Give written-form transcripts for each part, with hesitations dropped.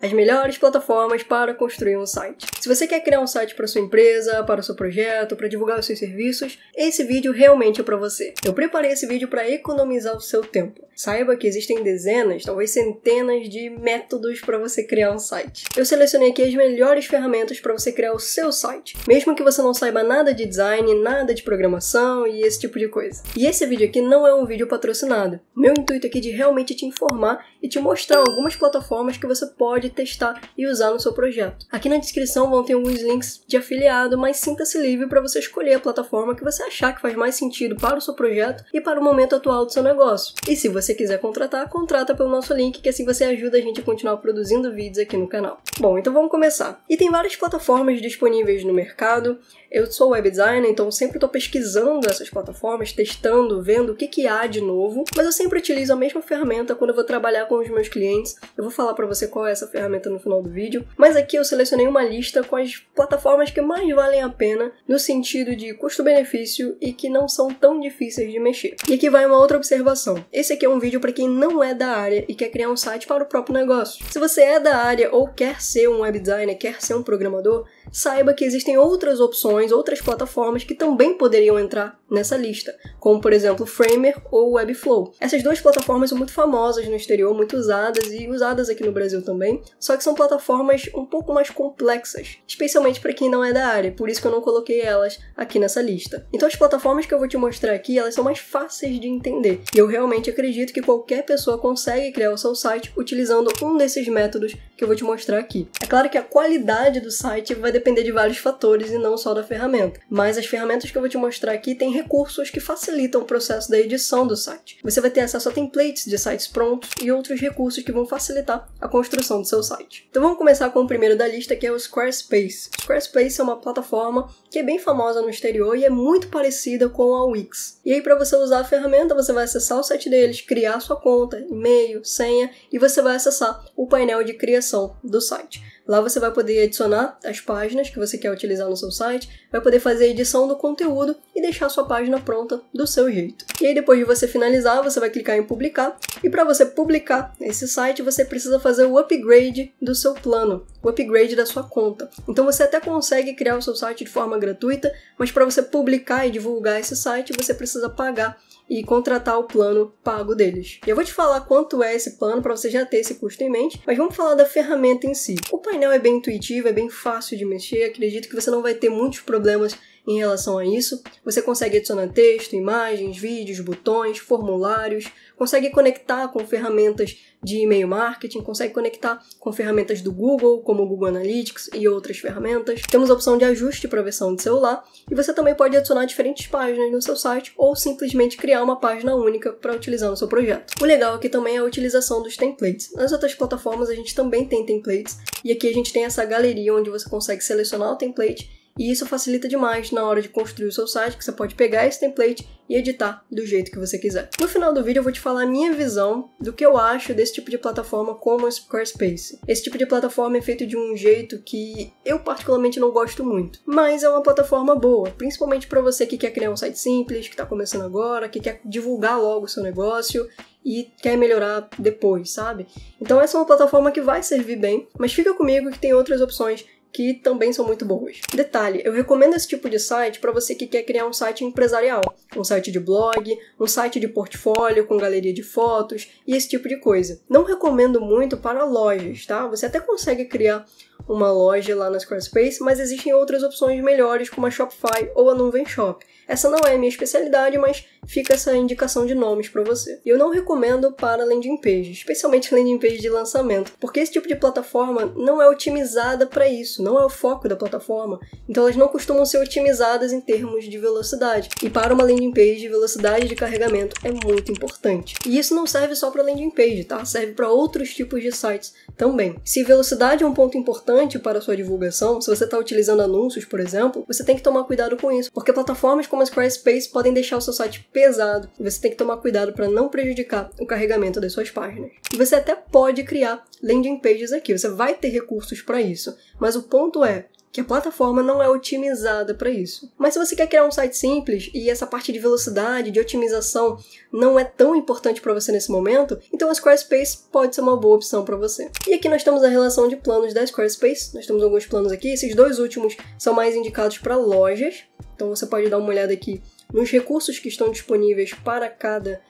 As melhores plataformas para construir um site. Se você quer criar um site para sua empresa, para o seu projeto, para divulgar os seus serviços, esse vídeo realmente é para você. Eu preparei esse vídeo para economizar o seu tempo. Saiba que existem dezenas, talvez centenas de métodos para você criar um site. Eu selecionei aqui as melhores ferramentas para você criar o seu site, mesmo que você não saiba nada de design, nada de programação e esse tipo de coisa. E esse vídeo aqui não é um vídeo patrocinado. Meu intuito aqui é de realmente te informar e te mostrar algumas plataformas que você pode testar e usar no seu projeto. Aqui na descrição vão ter alguns links de afiliado, mas sinta-se livre para você escolher a plataforma que você achar que faz mais sentido para o seu projeto e para o momento atual do seu negócio. E se você quiser contratar, contrata pelo nosso link, que assim você ajuda a gente a continuar produzindo vídeos aqui no canal. Bom, então vamos começar. E tem várias plataformas disponíveis no mercado. Eu sou web designer, então sempre estou pesquisando essas plataformas, testando, vendo o que há de novo, mas eu sempre utilizo a mesma ferramenta quando eu vou trabalhar com os meus clientes. Eu vou falar para você qual é essa ferramenta no final do vídeo, mas aqui eu selecionei uma lista com as plataformas que mais valem a pena no sentido de custo-benefício e que não são tão difíceis de mexer. E aqui vai uma outra observação. Esse aqui é um vídeo para quem não é da área e quer criar um site para o próprio negócio. Se você é da área ou quer ser um web designer, quer ser um programador, saiba que existem outras opções, outras plataformas que também poderiam entrar nessa lista, como por exemplo Framer ou Webflow. Essas duas plataformas são muito famosas no exterior, muito usadas e usadas aqui no Brasil também, só que são plataformas um pouco mais complexas, especialmente para quem não é da área, por isso que eu não coloquei elas aqui nessa lista. Então as plataformas que eu vou te mostrar aqui, elas são mais fáceis de entender, e eu realmente acredito que qualquer pessoa consegue criar o seu site utilizando um desses métodos que eu vou te mostrar aqui. É claro que a qualidade do site vai depender de vários fatores e não só da ferramenta, mas as ferramentas que eu vou te mostrar aqui têm recursos que facilitam o processo da edição do site. Você vai ter acesso a templates de sites prontos e outros recursos que vão facilitar a construção do seu site. Então vamos começar com o primeiro da lista, que é o Squarespace. O Squarespace é uma plataforma que é bem famosa no exterior e é muito parecida com a Wix. E aí, para você usar a ferramenta, você vai acessar o site deles, criar sua conta, e-mail, senha, e você vai acessar o painel de criação do site. Lá você vai poder adicionar as páginas que você quer utilizar no seu site, vai poder fazer a edição do conteúdo e deixar a sua página pronta do seu jeito. E aí, depois de você finalizar, você vai clicar em publicar, e para você publicar esse site, você precisa fazer o upgrade do seu plano, o upgrade da sua conta. Então você até consegue criar o seu site de forma gratuita, mas para você publicar e divulgar esse site, você precisa pagar e contratar o plano pago deles. E eu vou te falar quanto é esse plano para você já ter esse custo em mente, mas vamos falar da ferramenta em si. O painel é bem intuitivo, é bem fácil de mexer, acredito que você não vai ter muitos problemas em relação a isso. Você consegue adicionar texto, imagens, vídeos, botões, formulários, consegue conectar com ferramentas de e-mail marketing, consegue conectar com ferramentas do Google, como o Google Analytics e outras ferramentas. Temos a opção de ajuste para a versão de celular e você também pode adicionar diferentes páginas no seu site ou simplesmente criar uma página única para utilizar no seu projeto. O legal aqui também é a utilização dos templates. Nas outras plataformas a gente também tem templates e aqui a gente tem essa galeria onde você consegue selecionar o template. E isso facilita demais na hora de construir o seu site, que você pode pegar esse template e editar do jeito que você quiser. No final do vídeo eu vou te falar a minha visão do que eu acho desse tipo de plataforma como o Squarespace. Esse tipo de plataforma é feito de um jeito que eu particularmente não gosto muito, mas é uma plataforma boa, principalmente para você que quer criar um site simples, que está começando agora, que quer divulgar logo o seu negócio e quer melhorar depois, sabe? Então essa é uma plataforma que vai servir bem, mas fica comigo que tem outras opções que também são muito boas. Detalhe, eu recomendo esse tipo de site para você que quer criar um site empresarial, um site de blog, um site de portfólio com galeria de fotos e esse tipo de coisa. Não recomendo muito para lojas, tá? Você até consegue criar uma loja lá na Squarespace, mas existem outras opções melhores como a Shopify ou a Nuvem-Shop. Essa não é a minha especialidade, mas fica essa indicação de nomes para você. E eu não recomendo para landing page, especialmente landing page de lançamento, porque esse tipo de plataforma não é otimizada para isso, não é o foco da plataforma, então elas não costumam ser otimizadas em termos de velocidade. E para uma landing page, velocidade de carregamento é muito importante. E isso não serve só para landing page, tá? Serve para outros tipos de sites também. Se velocidade é um ponto importante para a sua divulgação, se você está utilizando anúncios, por exemplo, você tem que tomar cuidado com isso, porque plataformas como a Squarespace podem deixar o seu site pesado e você tem que tomar cuidado para não prejudicar o carregamento das suas páginas. E você até pode criar landing pages aqui, você vai ter recursos para isso, mas o ponto é, que a plataforma não é otimizada para isso. Mas se você quer criar um site simples e essa parte de velocidade, de otimização não é tão importante para você nesse momento, então a Squarespace pode ser uma boa opção para você. E aqui nós temos a relação de planos da Squarespace. Nós temos alguns planos aqui, esses dois últimos são mais indicados para lojas, então você pode dar uma olhada aqui nos recursos que estão disponíveis para cada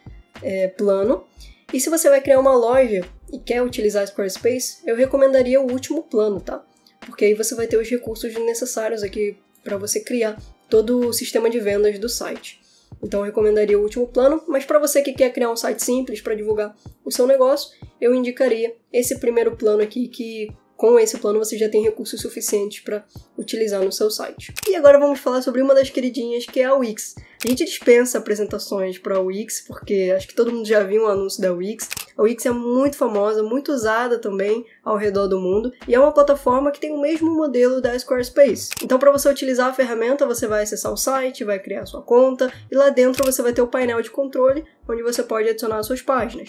plano. E se você vai criar uma loja e quer utilizar a Squarespace, eu recomendaria o último plano, tá? Porque aí você vai ter os recursos necessários aqui para você criar todo o sistema de vendas do site. Então eu recomendaria o último plano, mas para você que quer criar um site simples para divulgar o seu negócio, eu indicaria esse primeiro plano aqui, que com esse plano você já tem recursos suficientes para utilizar no seu site. E agora vamos falar sobre uma das queridinhas, que é a Wix. A gente dispensa apresentações para a Wix, porque acho que todo mundo já viu um anúncio da Wix. A Wix é muito famosa, muito usada também ao redor do mundo, e é uma plataforma que tem o mesmo modelo da Squarespace. Então, para você utilizar a ferramenta, você vai acessar o site, vai criar sua conta, e lá dentro você vai ter o painel de controle, onde você pode adicionar suas páginas.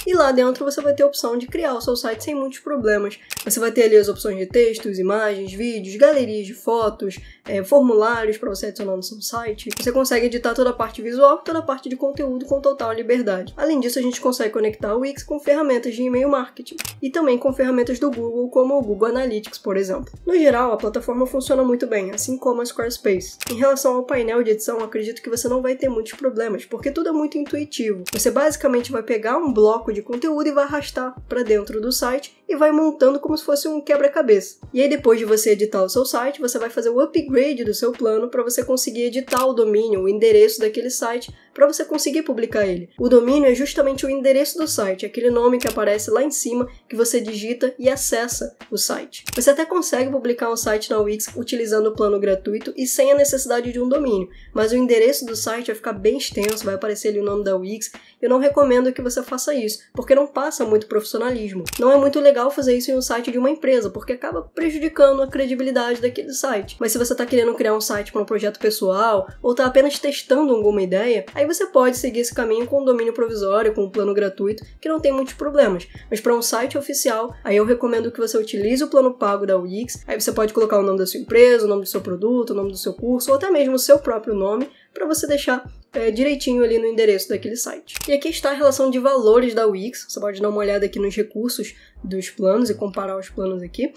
E lá dentro você vai ter a opção de criar o seu site sem muitos problemas. Você vai ter ali as opções de textos, imagens, vídeos, galerias de fotos, formulários para você adicionar no seu site. Você consegue editar toda a parte visual e toda a parte de conteúdo com total liberdade. Além disso, a gente consegue conectar o Wix com ferramentas de e-mail marketing e também com ferramentas do Google, como o Google Analytics, por exemplo. No geral, a plataforma funciona muito bem, assim como a Squarespace. Em relação ao painel de edição, acredito que você não vai ter muitos problemas, porque tudo é muito intuitivo. Você basicamente vai pegar um bloco de conteúdo e vai arrastar para dentro do site e vai montando como se fosse um quebra-cabeça. E aí depois de você editar o seu site, você vai fazer o upgrade do seu plano para você conseguir editar o domínio, o endereço daquele site, para você conseguir publicar ele. O domínio é justamente o endereço do site, aquele nome que aparece lá em cima, que você digita e acessa o site. Você até consegue publicar um site na Wix utilizando o plano gratuito e sem a necessidade de um domínio, mas o endereço do site vai ficar bem extenso, vai aparecer ali o nome da Wix. Eu não recomendo que você faça isso, porque não passa muito profissionalismo. Não é muito legal fazer isso em um site de uma empresa, porque acaba prejudicando a credibilidade daquele site. Mas se você está querendo criar um site para um projeto pessoal, ou está apenas testando alguma ideia, aí você pode seguir esse caminho com um domínio provisório, com um plano gratuito, que não tem muitos problemas. Mas para um site oficial, aí eu recomendo que você utilize o plano pago da Wix. Aí você pode colocar o nome da sua empresa, o nome do seu produto, o nome do seu curso, ou até mesmo o seu próprio nome, para você deixar direitinho ali no endereço daquele site. E aqui está a relação de valores da Wix. Você pode dar uma olhada aqui nos recursos dos planos e comparar os planos aqui.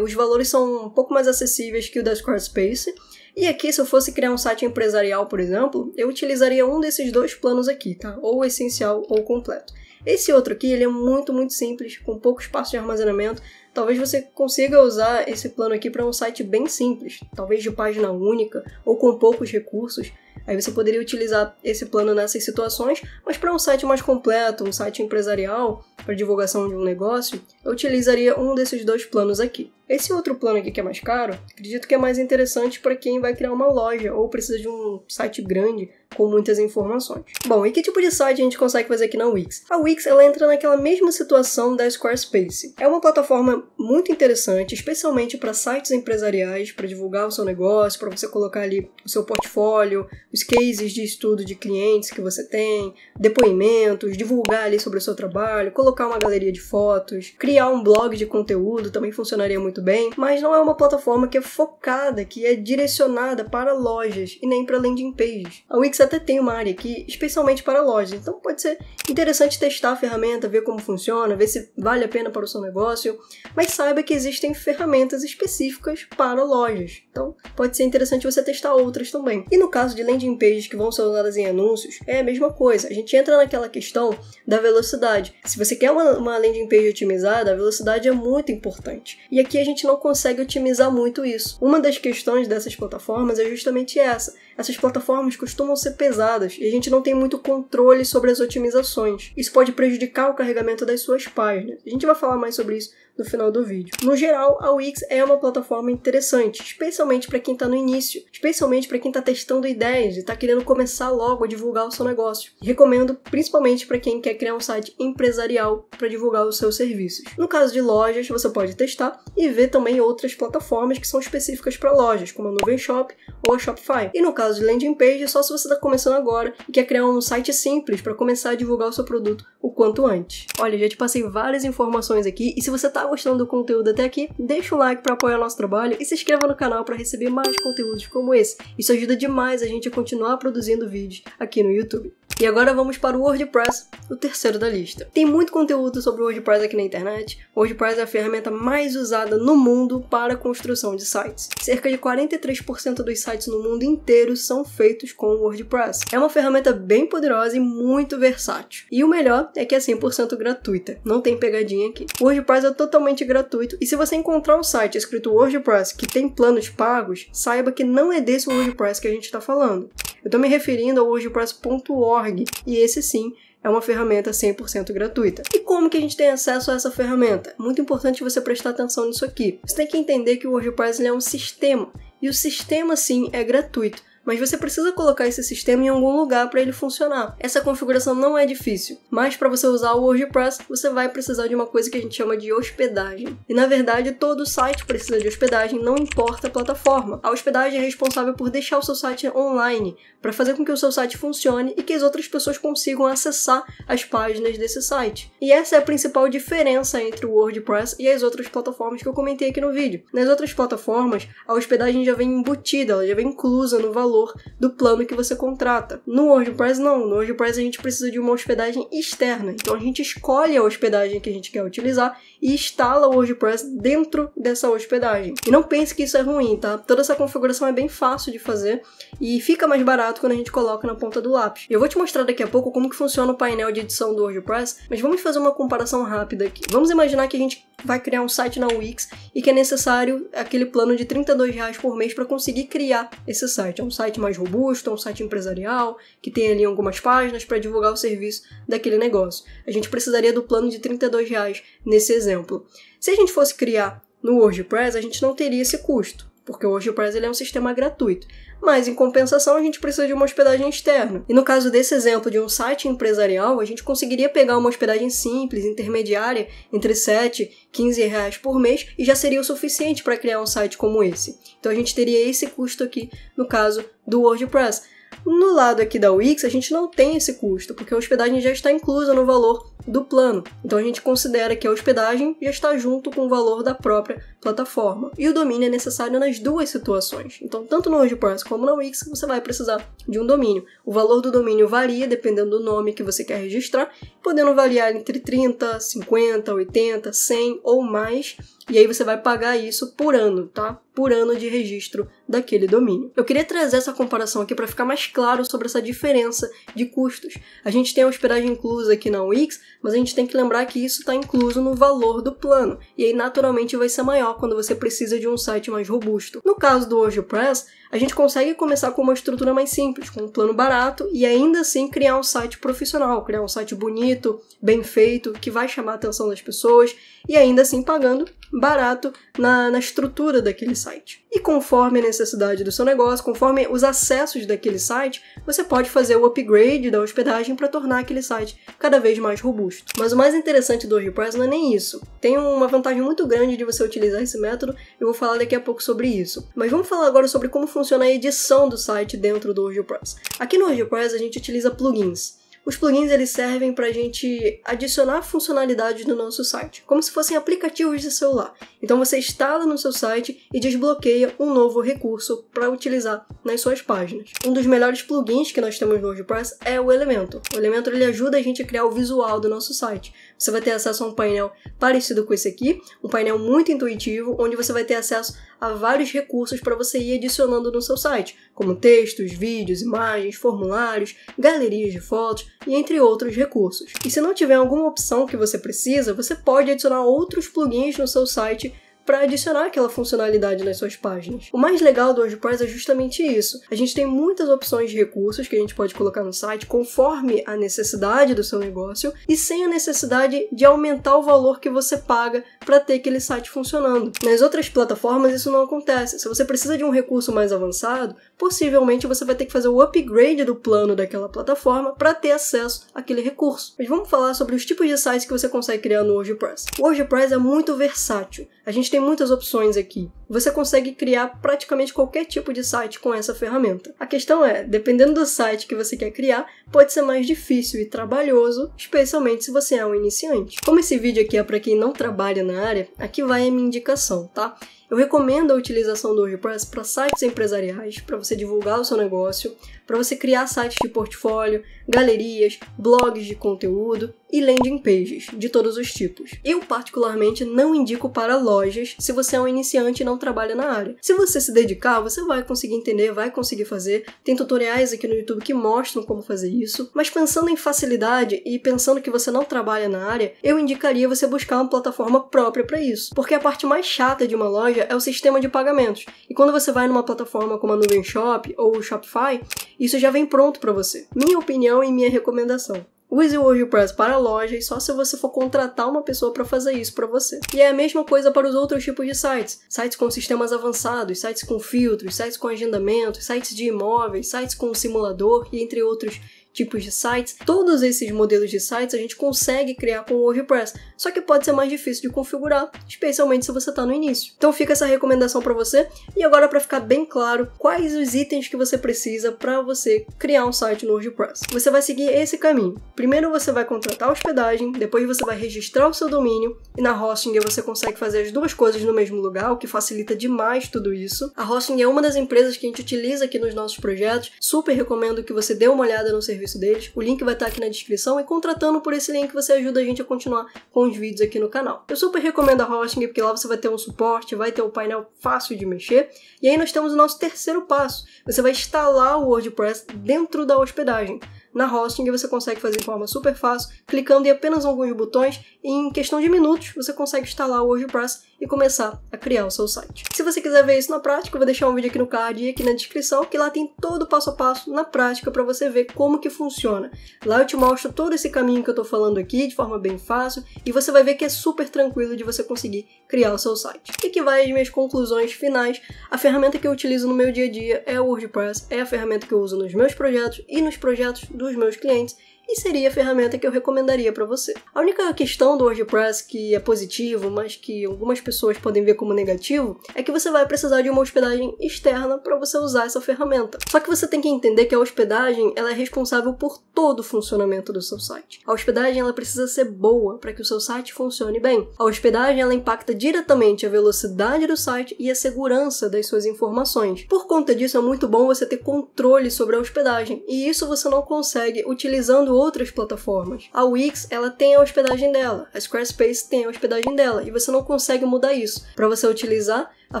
Os valores são um pouco mais acessíveis que o da Squarespace. E aqui, se eu fosse criar um site empresarial, por exemplo, eu utilizaria um desses dois planos aqui, tá? Ou o essencial ou o completo. Esse outro aqui, ele é muito simples, com pouco espaço de armazenamento. Talvez você consiga usar esse plano aqui para um site bem simples, talvez de página única ou com poucos recursos. Aí você poderia utilizar esse plano nessas situações, mas para um site mais completo, um site empresarial, para divulgação de um negócio, eu utilizaria um desses dois planos aqui. Esse outro plano aqui que é mais caro, acredito que é mais interessante para quem vai criar uma loja ou precisa de um site grande com muitas informações. Bom, e que tipo de site a gente consegue fazer aqui na Wix? A Wix, ela entra naquela mesma situação da Squarespace. É uma plataforma muito interessante, especialmente para sites empresariais, para divulgar o seu negócio, para você colocar ali o seu portfólio, os cases de estudo de clientes que você tem, depoimentos, divulgar ali sobre o seu trabalho, colocar uma galeria de fotos, criar um blog de conteúdo também funcionaria muito bem, mas não é uma plataforma que é focada, que é direcionada para lojas e nem para landing pages. A Wix até tem uma área aqui especialmente para lojas, então pode ser interessante testar a ferramenta, ver como funciona, ver se vale a pena para o seu negócio, mas saiba que existem ferramentas específicas para lojas, então pode ser interessante você testar outras também. E no caso de landing pages que vão ser usadas em anúncios, é a mesma coisa, a gente entra naquela questão da velocidade. Se você quer uma landing page otimizada, a velocidade é muito importante, e aqui a gente não consegue otimizar muito isso. Uma das questões dessas plataformas é justamente essa. Essas plataformas costumam ser pesadas e a gente não tem muito controle sobre as otimizações. Isso pode prejudicar o carregamento das suas páginas. A gente vai falar mais sobre isso no final do vídeo. No geral, a Wix é uma plataforma interessante, especialmente para quem está no início, especialmente para quem está testando ideias e está querendo começar logo a divulgar o seu negócio. Recomendo principalmente para quem quer criar um site empresarial para divulgar os seus serviços. No caso de lojas, você pode testar e ver também outras plataformas que são específicas para lojas, como a Nuvem Shop ou a Shopify. E no caso caso de landing page, só se você está começando agora e quer criar um site simples para começar a divulgar o seu produto o quanto antes. Olha, já te passei várias informações aqui e se você está gostando do conteúdo até aqui, deixa um like para apoiar nosso trabalho e se inscreva no canal para receber mais conteúdos como esse. Isso ajuda demais a gente a continuar produzindo vídeos aqui no YouTube. E agora vamos para o WordPress, o terceiro da lista. Tem muito conteúdo sobre o WordPress aqui na internet. O WordPress é a ferramenta mais usada no mundo para a construção de sites. Cerca de 43% dos sites no mundo inteiro são feitos com o WordPress. É uma ferramenta bem poderosa e muito versátil. E o melhor é que é 100% gratuita. Não tem pegadinha aqui. O WordPress é totalmente gratuito e se você encontrar um site escrito WordPress que tem planos pagos, saiba que não é desse WordPress que a gente está falando. Eu estou me referindo ao WordPress.org e esse sim é uma ferramenta 100% gratuita. E como que a gente tem acesso a essa ferramenta? Muito importante você prestar atenção nisso aqui. Você tem que entender que o WordPress é um sistema e o sistema sim é gratuito. Mas você precisa colocar esse sistema em algum lugar para ele funcionar. Essa configuração não é difícil, mas para você usar o WordPress, você vai precisar de uma coisa que a gente chama de hospedagem. E na verdade, todo site precisa de hospedagem, não importa a plataforma. A hospedagem é responsável por deixar o seu site online, para fazer com que o seu site funcione e que as outras pessoas consigam acessar as páginas desse site. E essa é a principal diferença entre o WordPress e as outras plataformas que eu comentei aqui no vídeo. Nas outras plataformas, a hospedagem já vem embutida, ela já vem inclusa no valor do plano que você contrata. No WordPress não, no WordPress a gente precisa de uma hospedagem externa, então a gente escolhe a hospedagem que a gente quer utilizar e instala o WordPress dentro dessa hospedagem. E não pense que isso é ruim, tá? Toda essa configuração é bem fácil de fazer e fica mais barato quando a gente coloca na ponta do lápis. Eu vou te mostrar daqui a pouco como que funciona o painel de edição do WordPress, mas vamos fazer uma comparação rápida aqui. Vamos imaginar que a gente vai criar um site na Wix e que é necessário aquele plano de R$32 por mês para conseguir criar esse site. É um site mais robusto, é um site empresarial, que tem ali algumas páginas para divulgar o serviço daquele negócio. A gente precisaria do plano de R$32 nesse exemplo. Se a gente fosse criar no WordPress, a gente não teria esse custo, porque o WordPress ele é um sistema gratuito. Mas, em compensação, a gente precisa de uma hospedagem externa. E no caso desse exemplo de um site empresarial, a gente conseguiria pegar uma hospedagem simples, intermediária, entre R$7 e R$15 por mês, e já seria o suficiente para criar um site como esse. Então a gente teria esse custo aqui, no caso do WordPress. No lado aqui da Wix, a gente não tem esse custo, porque a hospedagem já está inclusa no valor do plano. Então a gente considera que a hospedagem já está junto com o valor da própria plataforma. E o domínio é necessário nas duas situações. Então, tanto no WordPress como na Wix, você vai precisar de um domínio. O valor do domínio varia dependendo do nome que você quer registrar, podendo variar entre 30, 50, 80, 100 ou mais. E aí você vai pagar isso por ano, tá? Por ano de registro daquele domínio. Eu queria trazer essa comparação aqui para ficar mais claro sobre essa diferença de custos. A gente tem a hospedagem inclusa aqui na Wix, mas a gente tem que lembrar que isso está incluso no valor do plano. E aí, naturalmente, vai ser maior quando você precisa de um site mais robusto. No caso do WordPress, a gente consegue começar com uma estrutura mais simples, com um plano barato e ainda assim criar um site profissional, criar um site bonito, bem feito, que vai chamar a atenção das pessoas e ainda assim pagando barato na estrutura daquele site. E conforme a necessidade do seu negócio, conforme os acessos daquele site, você pode fazer o upgrade da hospedagem para tornar aquele site cada vez mais robusto. Mas o mais interessante do WordPress não é nem isso. Tem uma vantagem muito grande de você utilizar esse método, eu vou falar daqui a pouco sobre isso. Mas vamos falar agora sobre como funciona a edição do site dentro do WordPress. Aqui no WordPress a gente utiliza plugins. Os plugins eles servem para a gente adicionar funcionalidades no nosso site, como se fossem aplicativos de celular. Então você instala no seu site e desbloqueia um novo recurso para utilizar nas suas páginas. Um dos melhores plugins que nós temos no WordPress é o Elementor. O Elementor ele ajuda a gente a criar o visual do nosso site. Você vai ter acesso a um painel parecido com esse aqui, um painel muito intuitivo, onde você vai ter acesso a vários recursos para você ir adicionando no seu site, como textos, vídeos, imagens, formulários, galerias de fotos e entre outros recursos. E se não tiver alguma opção que você precisa, você pode adicionar outros plugins no seu site para adicionar aquela funcionalidade nas suas páginas. O mais legal do WordPress é justamente isso. A gente tem muitas opções de recursos que a gente pode colocar no site conforme a necessidade do seu negócio e sem a necessidade de aumentar o valor que você paga para ter aquele site funcionando. Nas outras plataformas isso não acontece. Se você precisa de um recurso mais avançado, possivelmente você vai ter que fazer o upgrade do plano daquela plataforma para ter acesso àquele recurso. Mas vamos falar sobre os tipos de sites que você consegue criar no WordPress. O WordPress é muito versátil. A gente Existem muitas opções aqui. Você consegue criar praticamente qualquer tipo de site com essa ferramenta. A questão é, dependendo do site que você quer criar, pode ser mais difícil e trabalhoso, especialmente se você é um iniciante. Como esse vídeo aqui é para quem não trabalha na área, aqui vai a minha indicação, tá? Eu recomendo a utilização do WordPress para sites empresariais, para você divulgar o seu negócio, para você criar sites de portfólio, galerias, blogs de conteúdo e landing pages de todos os tipos. Eu, particularmente, não indico para lojas se você é um iniciante e não trabalha na área. Se você se dedicar, você vai conseguir entender, vai conseguir fazer. Tem tutoriais aqui no YouTube que mostram como fazer isso, mas pensando em facilidade e pensando que você não trabalha na área, eu indicaria você buscar uma plataforma própria para isso, porque a parte mais chata de uma loja é o sistema de pagamentos. E quando você vai numa plataforma como a Nuvem Shop ou o Shopify, isso já vem pronto para você. Minha opinião e minha recomendação: use o WordPress para lojas só se você for contratar uma pessoa para fazer isso para você. E é a mesma coisa para os outros tipos de sites. Sites com sistemas avançados, sites com filtros, sites com agendamento, sites de imóveis, sites com simulador e entre outros tipos de sites. Todos esses modelos de sites a gente consegue criar com o WordPress, só que pode ser mais difícil de configurar, especialmente se você está no início. Então fica essa recomendação para você. E agora, para ficar bem claro, quais os itens que você precisa para você criar um site no WordPress. Você vai seguir esse caminho. Primeiro você vai contratar a hospedagem, depois você vai registrar o seu domínio, e na Hostinger você consegue fazer as duas coisas no mesmo lugar, o que facilita demais tudo isso. A Hostinger é uma das empresas que a gente utiliza aqui nos nossos projetos. Super recomendo que você dê uma olhada no serviço deles, o link vai estar aqui na descrição, e contratando por esse link você ajuda a gente a continuar com os vídeos aqui no canal. Eu super recomendo a Hostinger porque lá você vai ter um suporte, vai ter um painel fácil de mexer, e aí nós temos o nosso terceiro passo. Você vai instalar o WordPress dentro da hospedagem. Na Hostinger você consegue fazer de forma super fácil, clicando em apenas alguns botões, e em questão de minutos você consegue instalar o WordPress e começar a criar o seu site. Se você quiser ver isso na prática, eu vou deixar um vídeo aqui no card e aqui na descrição, que lá tem todo o passo a passo na prática para você ver como que funciona. Lá eu te mostro todo esse caminho que eu estou falando aqui de forma bem fácil, e você vai ver que é super tranquilo de você conseguir criar o seu site. E que vai as minhas conclusões finais. A ferramenta que eu utilizo no meu dia a dia é o WordPress, é a ferramenta que eu uso nos meus projetos e nos projetos dos meus clientes, e seria a ferramenta que eu recomendaria para você. A única questão do WordPress que é positivo, mas que algumas pessoas podem ver como negativo, é que você vai precisar de uma hospedagem externa para você usar essa ferramenta. Só que você tem que entender que a hospedagem ela é responsável por todo o funcionamento do seu site. A hospedagem ela precisa ser boa para que o seu site funcione bem. A hospedagem ela impacta diretamente a velocidade do site e a segurança das suas informações. Por conta disso, é muito bom você ter controle sobre a hospedagem, e isso você não consegue utilizando outras plataformas. A Wix, ela tem a hospedagem dela, a Squarespace tem a hospedagem dela, e você não consegue mudar isso. Para você utilizar a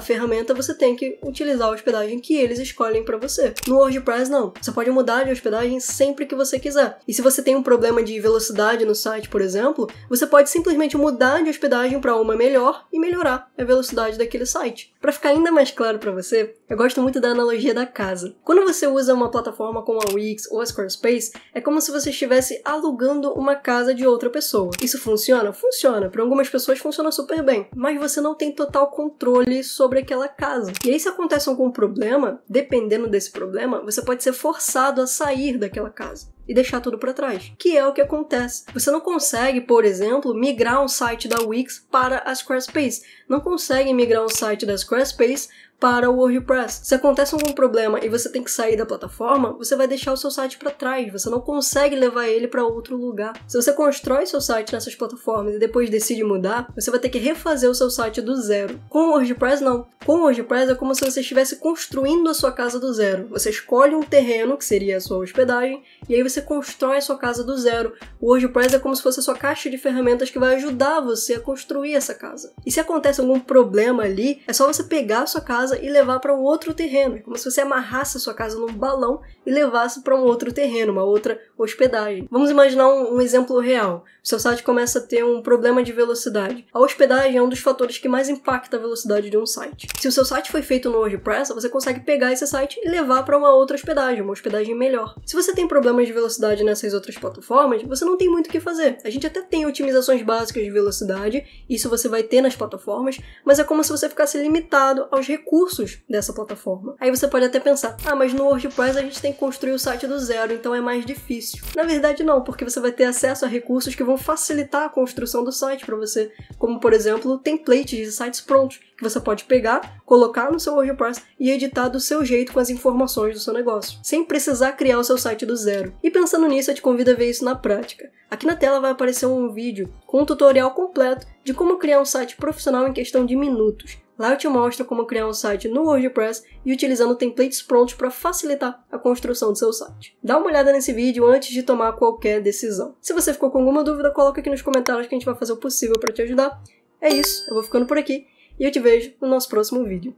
ferramenta, você tem que utilizar a hospedagem que eles escolhem para você. No WordPress, não. Você pode mudar de hospedagem sempre que você quiser. E se você tem um problema de velocidade no site, por exemplo, você pode simplesmente mudar de hospedagem para uma melhor e melhorar a velocidade daquele site. Para ficar ainda mais claro para você, eu gosto muito da analogia da casa. Quando você usa uma plataforma como a Wix ou a Squarespace, é como se você estivesse alugando uma casa de outra pessoa. Isso funciona? Funciona. Para algumas pessoas funciona super bem, mas você não tem total controle sobre aquela casa. E aí, se acontece algum problema, dependendo desse problema, você pode ser forçado a sair daquela casa e deixar tudo para trás, que é o que acontece. Você não consegue, por exemplo, migrar um site da Wix para a Squarespace. Não consegue migrar um site da Squarespace para o WordPress. Se acontece algum problema e você tem que sair da plataforma, você vai deixar o seu site para trás, você não consegue levar ele para outro lugar. Se você constrói seu site nessas plataformas e depois decide mudar, você vai ter que refazer o seu site do zero. Com o WordPress, não. Com o WordPress é como se você estivesse construindo a sua casa do zero. Você escolhe um terreno, que seria a sua hospedagem, e aí você constrói a sua casa do zero. O WordPress é como se fosse a sua caixa de ferramentas que vai ajudar você a construir essa casa. E se acontece algum problema ali, é só você pegar a sua casa e levar para um outro terreno. É como se você amarrasse a sua casa num balão e levasse para um outro terreno, uma outra hospedagem. Vamos imaginar um exemplo real. O seu site começa a ter um problema de velocidade. A hospedagem é um dos fatores que mais impacta a velocidade de um site. Se o seu site foi feito no WordPress, você consegue pegar esse site e levar para uma outra hospedagem, uma hospedagem melhor. Se você tem problemas de velocidade nessas outras plataformas, você não tem muito o que fazer. A gente até tem otimizações básicas de velocidade, isso você vai ter nas plataformas, mas é como se você ficasse limitado aos recursos dessa plataforma. Aí você pode até pensar, mas no WordPress a gente tem que construir o site do zero, então é mais difícil. difícil. Na verdade não, porque você vai ter acesso a recursos que vão facilitar a construção do site para você, como por exemplo, templates de sites prontos, que você pode pegar, colocar no seu WordPress e editar do seu jeito com as informações do seu negócio, sem precisar criar o seu site do zero. E pensando nisso, eu te convido a ver isso na prática. Aqui na tela vai aparecer um vídeo com um tutorial completo de como criar um site profissional em questão de minutos. Lá eu te mostro como criar um site no WordPress e utilizando templates prontos para facilitar a construção do seu site. Dá uma olhada nesse vídeo antes de tomar qualquer decisão. Se você ficou com alguma dúvida, coloca aqui nos comentários que a gente vai fazer o possível para te ajudar. É isso, eu vou ficando por aqui e eu te vejo no nosso próximo vídeo.